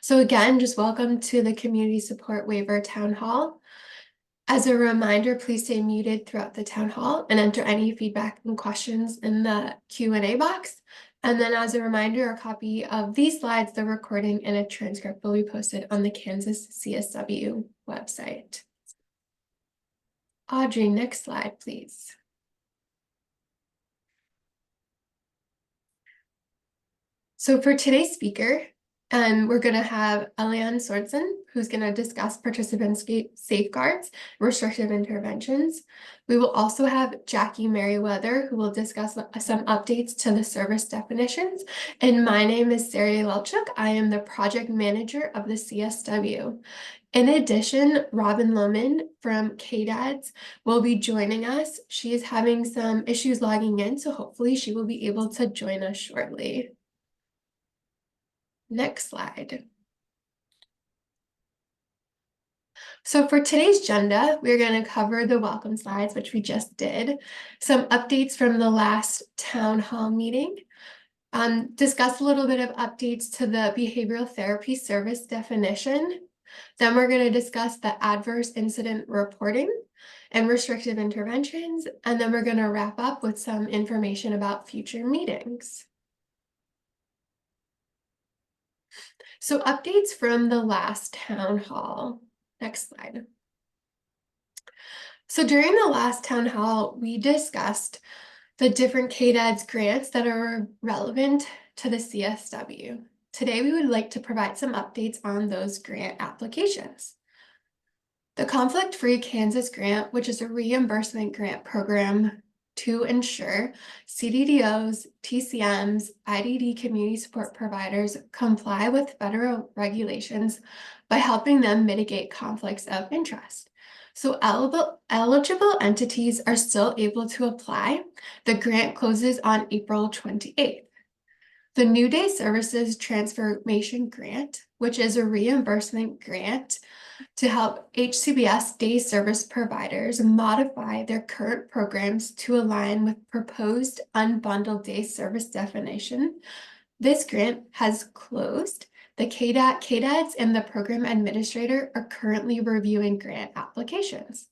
So again, just welcome to the Community Support Waiver Town Hall. As a reminder, please stay muted throughout the town hall and enter any feedback and questions in the Q&A box. And then as a reminder, a copy of these slides, the recording, and a transcript will be posted on the Kansas CSW website. Audrey, next slide, please. So for today's speaker, we're going to have Eliane Sorensen, who's going to discuss participant safeguards, restrictive interventions. We will also have Jackie Merriweather, who will discuss some updates to the service definitions. And my name is Sarah Lelchuk. I am the project manager of the CSW. In addition, Robin Lohman from KDADS will be joining us. She is having some issues logging in, so hopefully she will be able to join us shortly. Next slide. So for today's agenda, we're going to cover the welcome slides, which we just did, some updates from the last town hall meeting, discuss a little bit of updates to the behavioral therapy service definition. Then we're going to discuss the adverse incident reporting and restrictive interventions. And then we're going to wrap up with some information about future meetings. So updates from the last town hall. Next slide. So during the last town hall, we discussed the different KDADS grants that are relevant to the CSW. Today, we would like to provide some updates on those grant applications. The Conflict-Free Kansas Grant, which is a reimbursement grant program to ensure CDDOs, TCMs, IDD community support providers comply with federal regulations by helping them mitigate conflicts of interest. So eligible entities are still able to apply. The grant closes on April 28th. The New Day Services Transformation Grant, which is a reimbursement grant to help HCBS day service providers modify their current programs to align with proposed unbundled day service definition. This grant has closed. The KDADS and the program administrator are currently reviewing grant applications.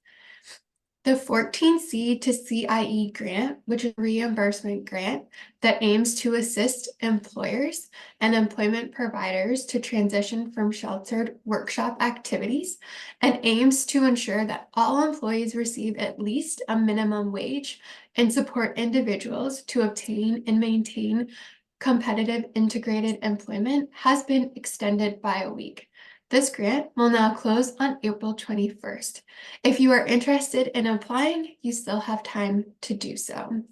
The 14C to CIE grant, which is a reimbursement grant that aims to assist employers and employment providers to transition from sheltered workshop activities and aims to ensure that all employees receive at least a minimum wage and support individuals to obtain and maintain competitive integrated employment, has been extended by a week. This grant will now close on April 21st. If you are interested in applying, you still have time to do so.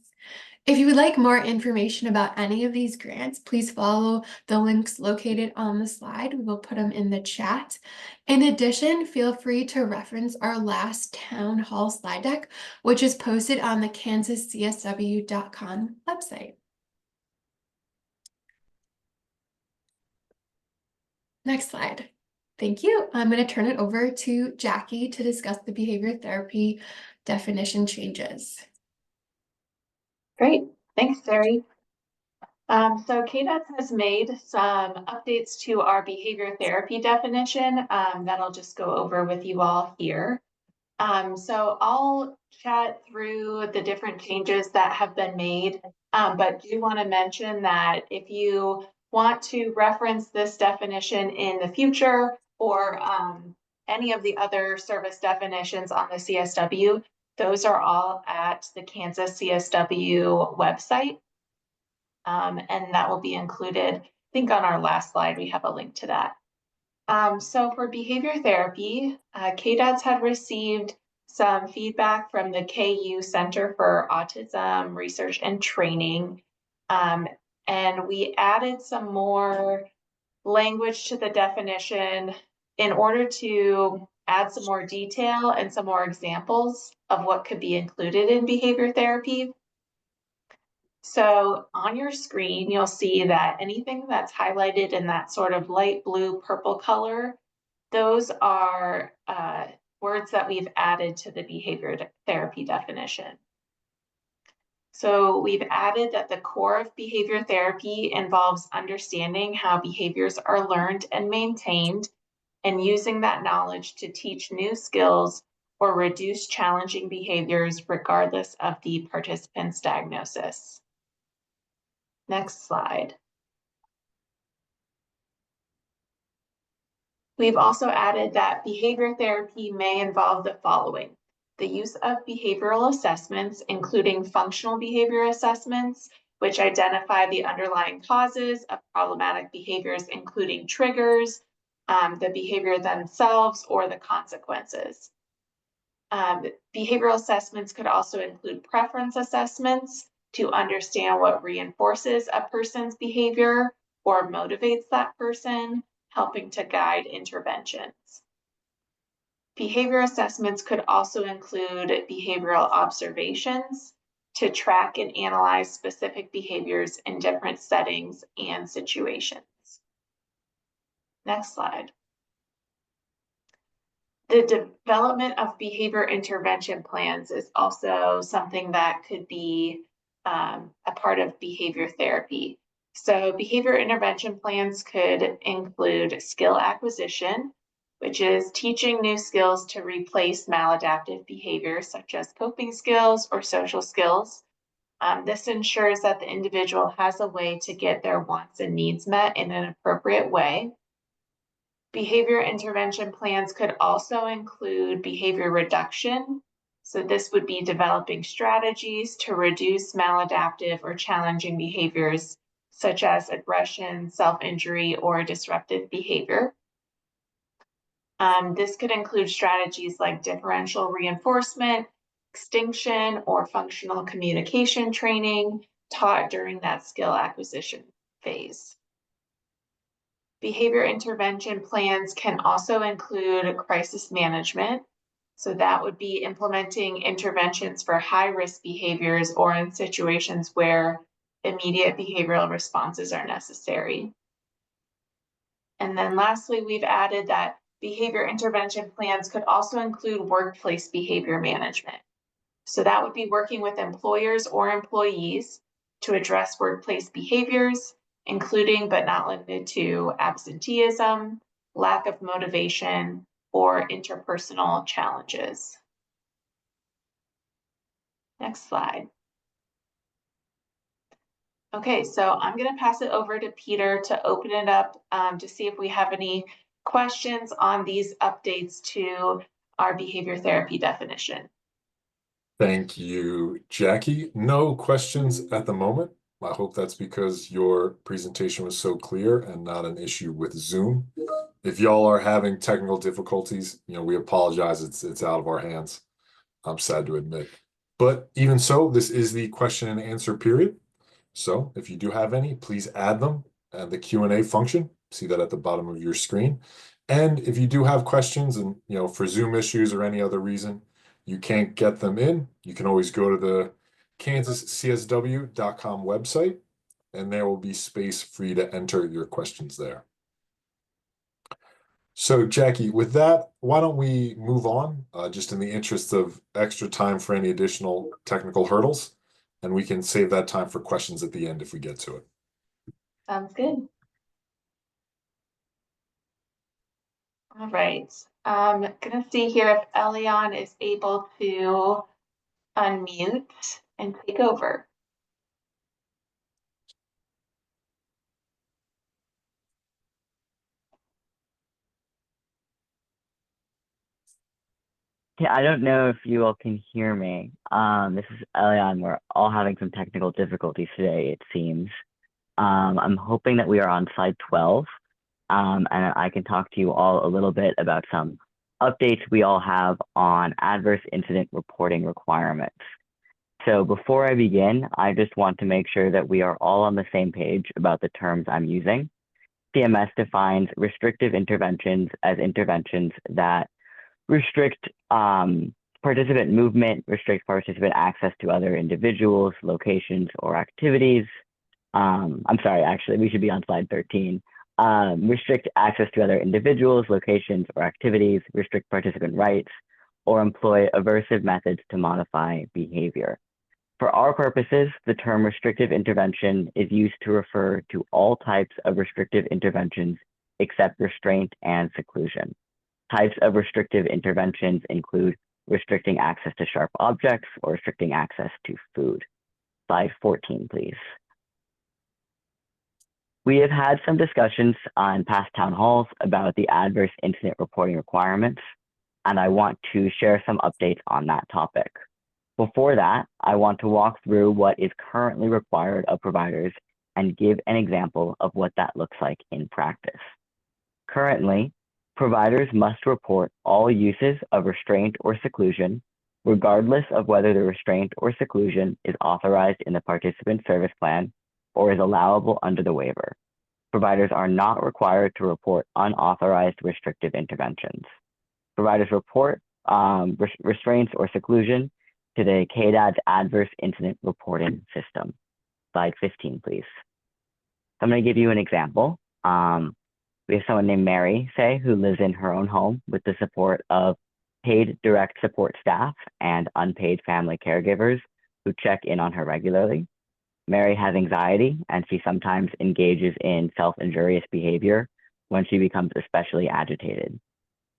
If you would like more information about any of these grants, please follow the links located on the slide. We will put them in the chat. In addition, feel free to reference our last town hall slide deck, which is posted on the kansascsw.com website. Next slide. Thank you. I'm going to turn it over to Jackie to discuss the behavior therapy definition changes. Great. Thanks, Sari. So KDADS has made some updates to our behavior therapy definition that I'll just go over with you all here. So I'll chat through the different changes that have been made, but do want to mention that if you want to reference this definition in the future or any of the other service definitions on the CSW, those are all at the Kansas CSW website. And that will be included, I think on our last slide, we have a link to that. So for behavior therapy, KDADS had received some feedback from the KU Center for Autism Research and Training. And we added some more language to the definition in order to add some more detail and some more examples of what could be included in behavior therapy. So on your screen, you'll see that anything that's highlighted in that sort of light blue purple color, those are words that we've added to the behavior therapy definition. So we've added that the core of behavior therapy involves understanding how behaviors are learned and maintained and using that knowledge to teach new skills or reduce challenging behaviors regardless of the participant's diagnosis. Next slide. We've also added that behavior therapy may involve the following: the use of behavioral assessments, including functional behavior assessments, which identify the underlying causes of problematic behaviors, including triggers, the behavior themselves, or the consequences. Behavioral assessments could also include preference assessments to understand what reinforces a person's behavior or motivates that person, helping to guide interventions. Behavior assessments could also include behavioral observations to track and analyze specific behaviors in different settings and situations. Next slide. The development of behavior intervention plans is also something that could be a part of behavior therapy. So behavior intervention plans could include skill acquisition, which is teaching new skills to replace maladaptive behaviors such as coping skills or social skills. This ensures that the individual has a way to get their wants and needs met in an appropriate way. Behavior intervention plans could also include behavior reduction. So this would be developing strategies to reduce maladaptive or challenging behaviors, such as aggression, self-injury, or disruptive behavior. This could include strategies like differential reinforcement, extinction, or functional communication training taught during that skill acquisition phase. Behavior intervention plans can also include crisis management. So that would be implementing interventions for high-risk behaviors or in situations where immediate behavioral responses are necessary. And then lastly, we've added that behavior intervention plans could also include workplace behavior management. So that would be working with employers or employees to address workplace behaviors, including but not limited to absenteeism, lack of motivation, or interpersonal challenges. Next slide. Okay, so I'm going to pass it over to Peter to open it up to see if we have any questions on these updates to our behavior therapy definition. Thank you, Jackie. No questions at the moment. I hope that's because your presentation was so clear and not an issue with Zoom. If y'all are having technical difficulties, we apologize. It's out of our hands. I'm sad to admit. But even so, this is the question and answer period. So if you do have any, please add them at the Q&A function. See that at the bottom of your screen. And if you do have questions and, for Zoom issues or any other reason, you can't get them in, you can always go to the kansascsw.com website, and there will be space for you to enter your questions there. So, Jackie, with that, why don't we move on, just in the interest of extra time for any additional technical hurdles, and we can save that time for questions at the end if we get to it. Sounds good. All right. I'm going to see here if Elion is able to unmute and take over. Yeah, I don't know if you all can hear me. This is Elion. We're all having some technical difficulties today, it seems. I'm hoping that we are on slide 12, and I can talk to you all a little bit about some updates we all have on adverse incident reporting requirements. So before I begin, I just want to make sure that we are all on the same page about the terms I'm using. CMS defines restrictive interventions as interventions that restrict participant movement, restrict participant access to other individuals, locations, or activities. I'm sorry, actually, we should be on slide 13. Restrict access to other individuals, locations, or activities, restrict participant rights, or employ aversive methods to modify behavior. For our purposes, the term restrictive intervention is used to refer to all types of restrictive interventions except restraint and seclusion. Types of restrictive interventions include restricting access to sharp objects or restricting access to food. Slide 14, please. We have had some discussions on past town halls about the adverse incident reporting requirements, and I want to share some updates on that topic. Before that, I want to walk through what is currently required of providers and give an example of what that looks like in practice. Currently, providers must report all uses of restraint or seclusion, regardless of whether the restraint or seclusion is authorized in the participant service plan or is allowable under the waiver. Providers are not required to report unauthorized restrictive interventions. Providers report restraints or seclusion to the KDAD's Adverse Incident Reporting System. Slide 15, please. So I'm going to give you an example. We have someone named Mary, say, who lives in her own home with the support of paid direct support staff and unpaid family caregivers who check in on her regularly. Mary has anxiety, and she sometimes engages in self-injurious behavior when she becomes especially agitated.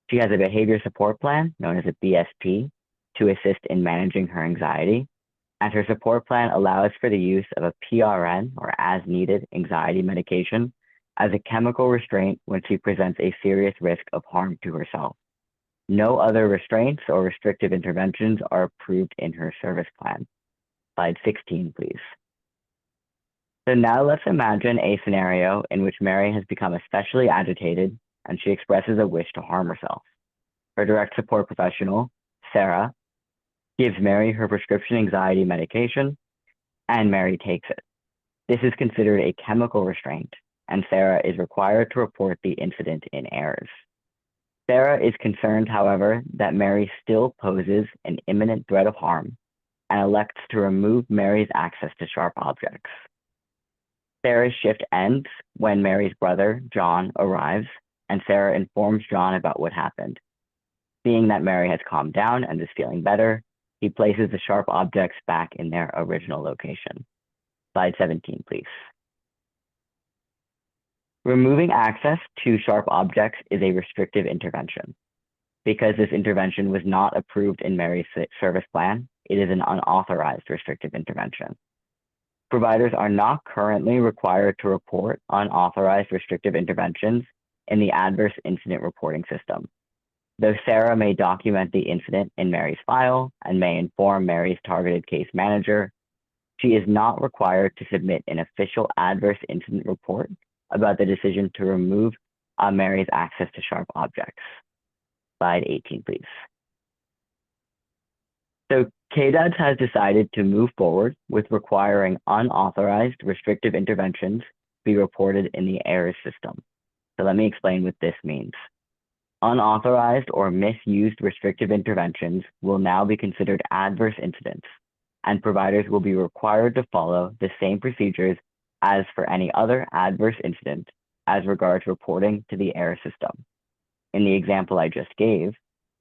She has a behavior support plan, known as a BSP, to assist in managing her anxiety, and her support plan allows for the use of a PRN, or as-needed anxiety medication, as a chemical restraint when she presents a serious risk of harm to herself. No other restraints or restrictive interventions are approved in her service plan. Slide 16, please. So now let's imagine a scenario in which Mary has become especially agitated and she expresses a wish to harm herself. Her direct support professional, Sarah, gives Mary her prescription anxiety medication, and Mary takes it. This is considered a chemical restraint, and Sarah is required to report the incident in errors. Sarah is concerned, however, that Mary still poses an imminent threat of harm and elects to remove Mary's access to sharp objects. Sarah's shift ends when Mary's brother, John, arrives, and Sarah informs John about what happened. Seeing that Mary has calmed down and is feeling better, he places the sharp objects back in their original location. Slide 17, please. Removing access to sharp objects is a restrictive intervention. Because this intervention was not approved in Mary's service plan, it is an unauthorized restrictive intervention. Providers are not currently required to report unauthorized restrictive interventions in the Adverse Incident Reporting System. Though Sarah may document the incident in Mary's file and may inform Mary's targeted case manager, she is not required to submit an official adverse incident report about the decision to remove Mary's access to sharp objects. Slide 18, please. So KDADS has decided to move forward with requiring unauthorized restrictive interventions be reported in the errors system. So let me explain what this means. Unauthorized or misused restrictive interventions will now be considered adverse incidents, and providers will be required to follow the same procedures as for any other adverse incident as regards reporting to the error system. In the example I just gave,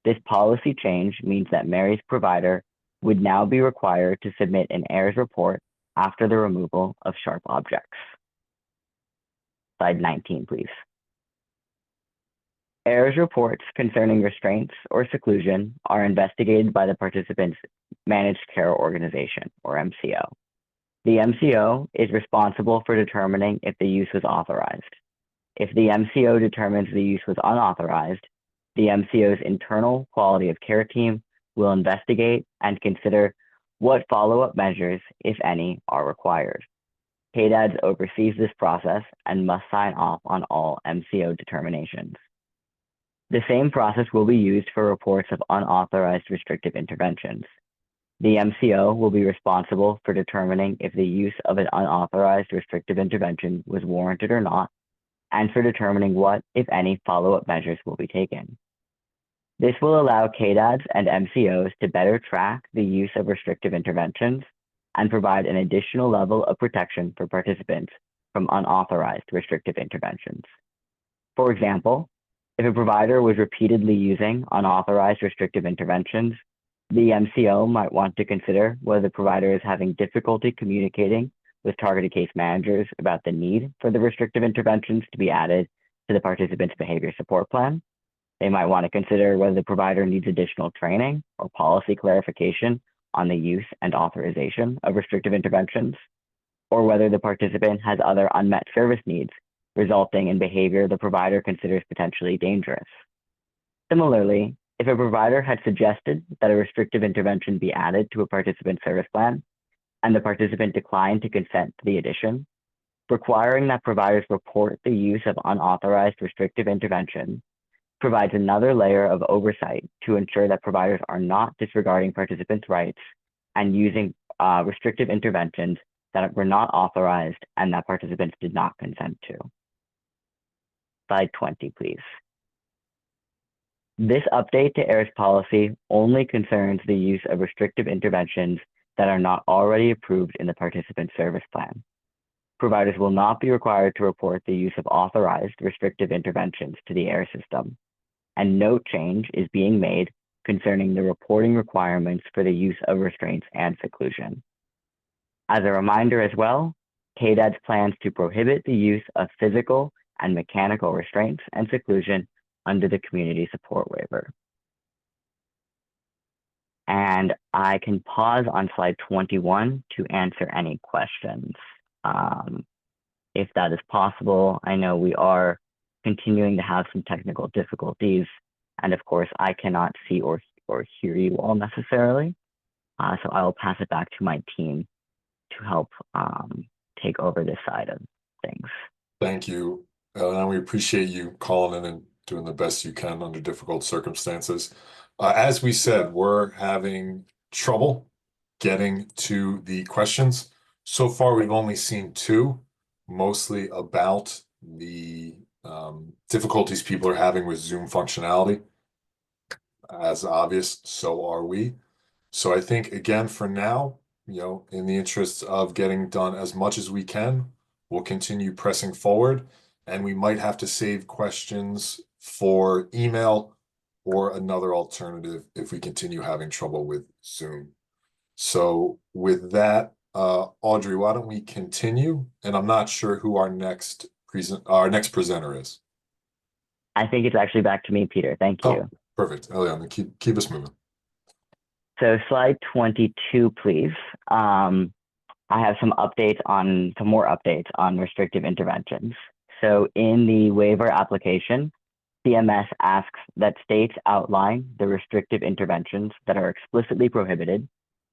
this policy change means that Mary's provider would now be required to submit an errors report after the removal of sharp objects. Slide 19, please. Errors reports concerning restraints or seclusion are investigated by the participant's managed care organization, or MCO. The MCO is responsible for determining if the use was authorized. If the MCO determines the use was unauthorized, the MCO's internal quality of care team will investigate and consider what follow-up measures, if any, are required. KDADS oversees this process and must sign off on all MCO determinations. The same process will be used for reports of unauthorized restrictive interventions. The MCO will be responsible for determining if the use of an unauthorized restrictive intervention was warranted or not, and for determining what, if any, follow-up measures will be taken. This will allow KDADS and MCOs to better track the use of restrictive interventions and provide an additional level of protection for participants from unauthorized restrictive interventions. For example, if a provider was repeatedly using unauthorized restrictive interventions, The MCO might want to consider whether the provider is having difficulty communicating with targeted case managers about the need for the restrictive interventions to be added to the participant's behavior support plan. They might want to consider whether the provider needs additional training or policy clarification on the use and authorization of restrictive interventions, or whether the participant has other unmet service needs resulting in behavior the provider considers potentially dangerous. Similarly, if a provider had suggested that a restrictive intervention be added to a participant service plan and the participant declined to consent to the addition, requiring that providers report the use of unauthorized restrictive intervention provides another layer of oversight to ensure that providers are not disregarding participants' rights and using restrictive interventions that were not authorized and that participants did not consent to. Slide 20, please. This update to AIR's policy only concerns the use of restrictive interventions that are not already approved in the participant service plan. Providers will not be required to report the use of authorized restrictive interventions to the AIR system, and no change is being made concerning the reporting requirements for the use of restraints and seclusion. As a reminder as well, KDAD's plans to prohibit the use of physical and mechanical restraints and seclusion under the community support waiver. And I can pause on slide 21 to answer any questions. If that is possible, I know we are continuing to have some technical difficulties, and of course I cannot see or hear you all necessarily. So I will pass it back to my team to help take over this side of things. Thank you. And we appreciate you calling in and doing the best you can under difficult circumstances. As we said, we're having trouble getting to the questions. So far, we've only seen two, mostly about the difficulties people are having with Zoom functionality. As obvious, so are we. So I think, again, for now, in the interest of getting done as much as we can, we'll continue pressing forward, and we might have to save questions for email or another alternative if we continue having trouble with Zoom. So with that, Audrey, why don't we continue? And I'm not sure who our next presenter is. I think it's actually back to me, Peter. Thank you. Perfect. Eliana, keep us moving. So slide 22, please. I have some more updates on restrictive interventions. So in the waiver application, CMS asks that states outline the restrictive interventions that are explicitly prohibited,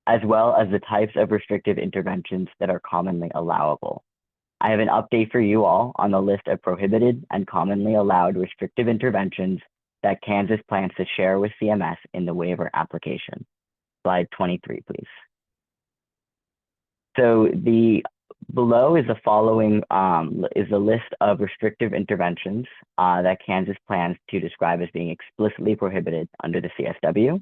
as well as the types of restrictive interventions that are commonly allowable. I have an update for you all on the list of prohibited and commonly allowed restrictive interventions that Kansas plans to share with CMS in the waiver application. Slide 23, please. So below is the following is the list of restrictive interventions that Kansas plans to describe as being explicitly prohibited under the CSW.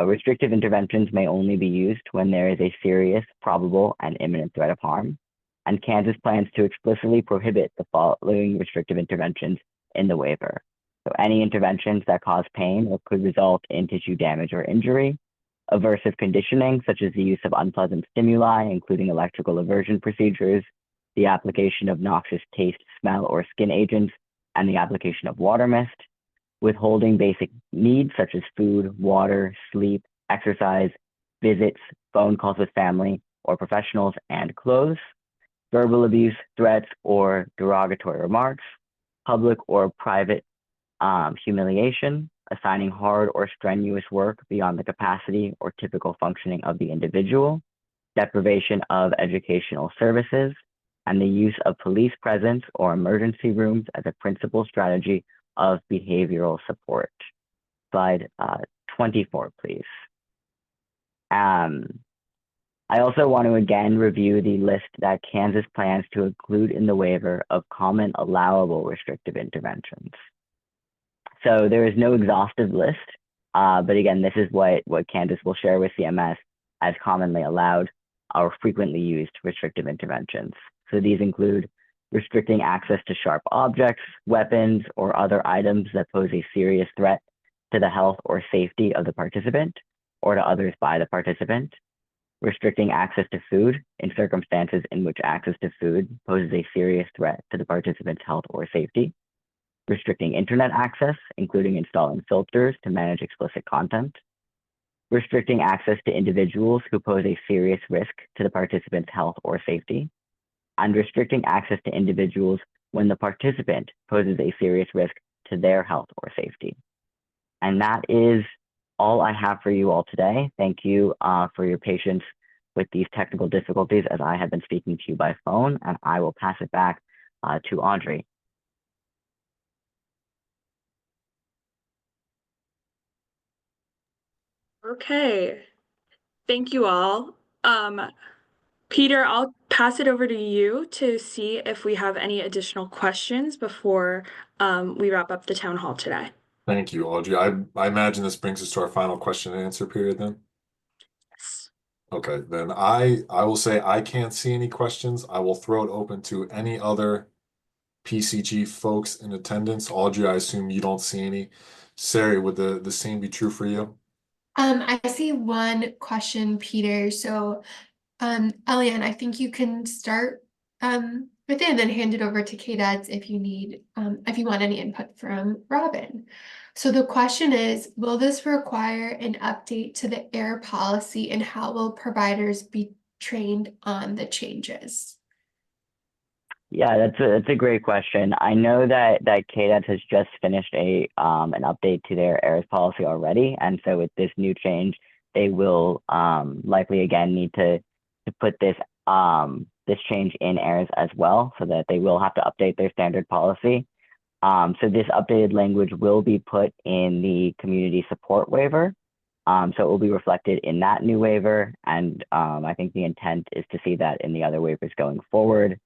Restrictive interventions may only be used when there is a serious, probable, and imminent threat of harm. And Kansas plans to explicitly prohibit the following restrictive interventions in the waiver. So any interventions that cause pain or could result in tissue damage or injury, aversive conditioning, such as the use of unpleasant stimuli, including electrical aversion procedures, the application of noxious taste, smell, or skin agents, and the application of water mist, withholding basic needs such as food, water, sleep, exercise, visits, phone calls with family or professionals, and clothes, verbal abuse, threats, or derogatory remarks, public or private humiliation, assigning hard or strenuous work beyond the capacity or typical functioning of the individual, deprivation of educational services, and the use of police presence or emergency rooms as a principal strategy of behavioral support. Slide 24, please. I also want to again review the list that Kansas plans to include in the waiver of common allowable restrictive interventions. So there is no exhaustive list, but again, this is what Kansas will share with CMS as commonly allowed or frequently used restrictive interventions. So these include restricting access to sharp objects, weapons, or other items that pose a serious threat to the health or safety of the participant, or to others by the participant, restricting access to food in circumstances in which access to food poses a serious threat to the participant's health or safety, restricting internet access, including installing filters to manage explicit content, restricting access to individuals who pose a serious risk to the participant's health or safety, and restricting access to individuals when the participant poses a serious risk to their health or safety. And that is all I have for you all today. Thank you for your patience with these technical difficulties as I have been speaking to you by phone, and I will pass it back to Audrey. Okay, thank you all. Peter, I'll pass it over to you to see if we have any additional questions before we wrap up the town hall today. Thank you, Audrey. I imagine this brings us to our final question and answer period then. Yes. Okay, then I will say I can't see any questions. I will throw it open to any other PCG folks in attendance. Audrey, I assume you don't see any. Sari, would the same be true for you? I see one question, Peter. So, Elian, I think you can start with it and then hand it over to KDADS if you need, if you want any input from Robin. So the question is, will this require an update to the air policy, and how will providers be trained on the changes? Yeah, that's a great question. I know that KDAT has just finished an update to their errors policy already, and so with this new change, they will likely again need to put this this change in errors as well, so that they will have to update their standard policy. So this updated language will be put in the community support waiver. So it will be reflected in that new waiver, and I think the intent is to see that in the other waivers going forward.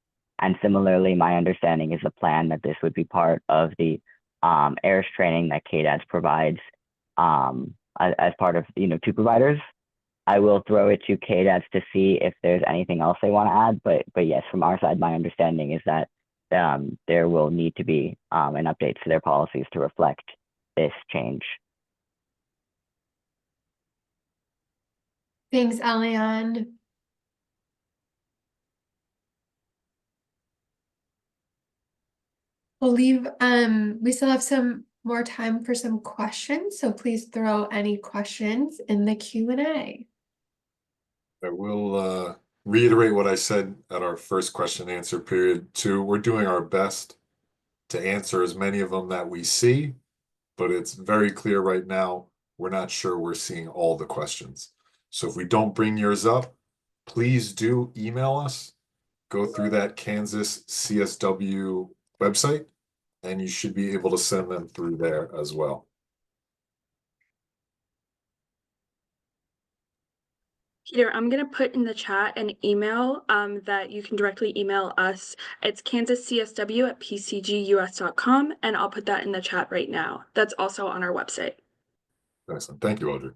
And similarly, my understanding is the plan that this would be part of the AIRS training that KDADS provides as part of, to providers. I will throw it to KDADS to see if there's anything else they want to add. But yes, from our side, my understanding is that there will need to be an update to their policies to reflect this change. Thanks, Elian. We'll leave, we still have some more time for some questions, so please throw any questions in the Q&A. I will reiterate what I said at our first question and answer period too. We're doing our best to answer as many of them that we see, but it's very clear right now we're not sure we're seeing all the questions. So if we don't bring yours up, please do email us, go through that Kansas CSW website, and you should be able to send them through there as well. Peter, I'm going to put in the chat an email that you can directly email us. It's kansascsw@pcgus.com, and I'll put that in the chat right now. That's also on our website. Excellent. Thank you, Audrey.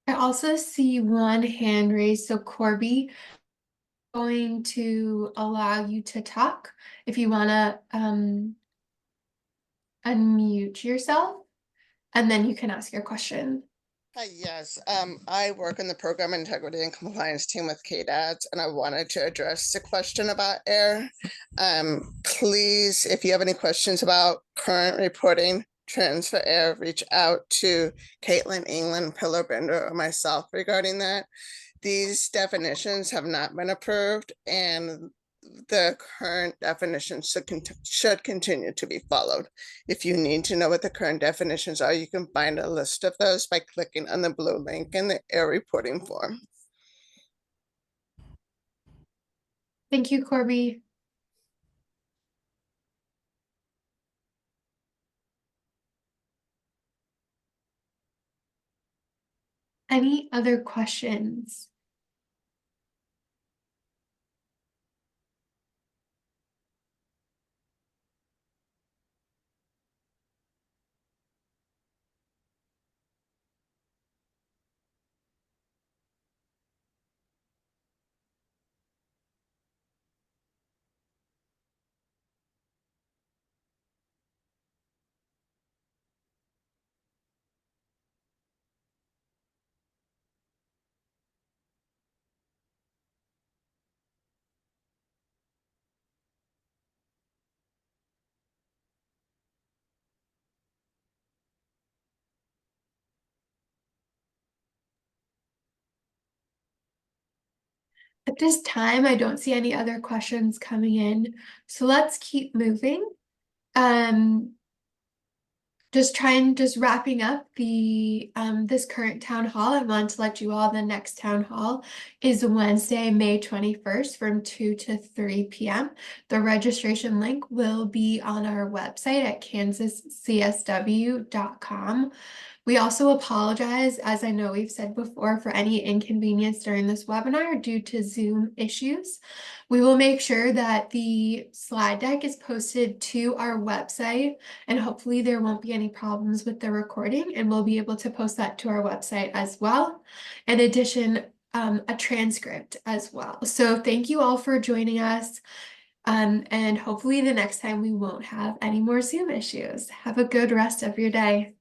I also see one hand raised, so Corby, going to allow you to talk if you want to unmute yourself, and then you can ask your question. Hi, yes. I work in the program integrity and compliance team with KDADS, and I wanted to address the question about AIR. Please, if you have any questions about current reporting trends for AIR, reach out to Caitlin England, Pillar Bender, or myself regarding that. These definitions have not been approved, and the current definitions should continue to be followed. If you need to know what the current definitions are, you can find a list of those by clicking on the blue link in the AIR reporting form. Thank you, Corby. Any other questions? At this time, I don't see any other questions coming in, so let's keep moving. Just wrapping up the this current town hall. I want to let you all the next town hall is Wednesday, May 21st from 2 to 3 p.m. The registration link will be on our website at kansascsw.com. We also apologize, as I know we've said before, for any inconvenience during this webinar due to Zoom issues. We will make sure that the slide deck is posted to our website, and hopefully there won't be any problems with the recording, and we'll be able to post that to our website as well. In addition, a transcript as well. So thank you all for joining us. And hopefully the next time we won't have any more Zoom issues. Have a good rest of your day.